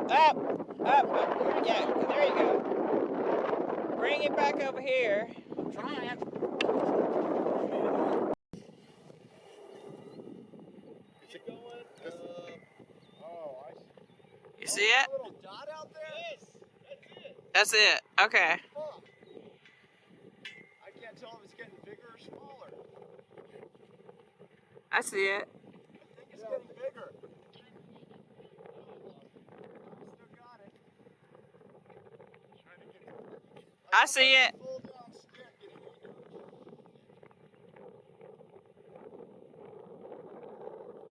Up, up. Yeah, there you go. Bring it back over here. I'm trying. Is it going? Oh, I see. You see it? Little dot out there? Yes, That's that's it. it. Okay. Fuck. I can't tell if it's getting bigger or smaller. I see it. I think it's getting bigger. Still got it. I see it.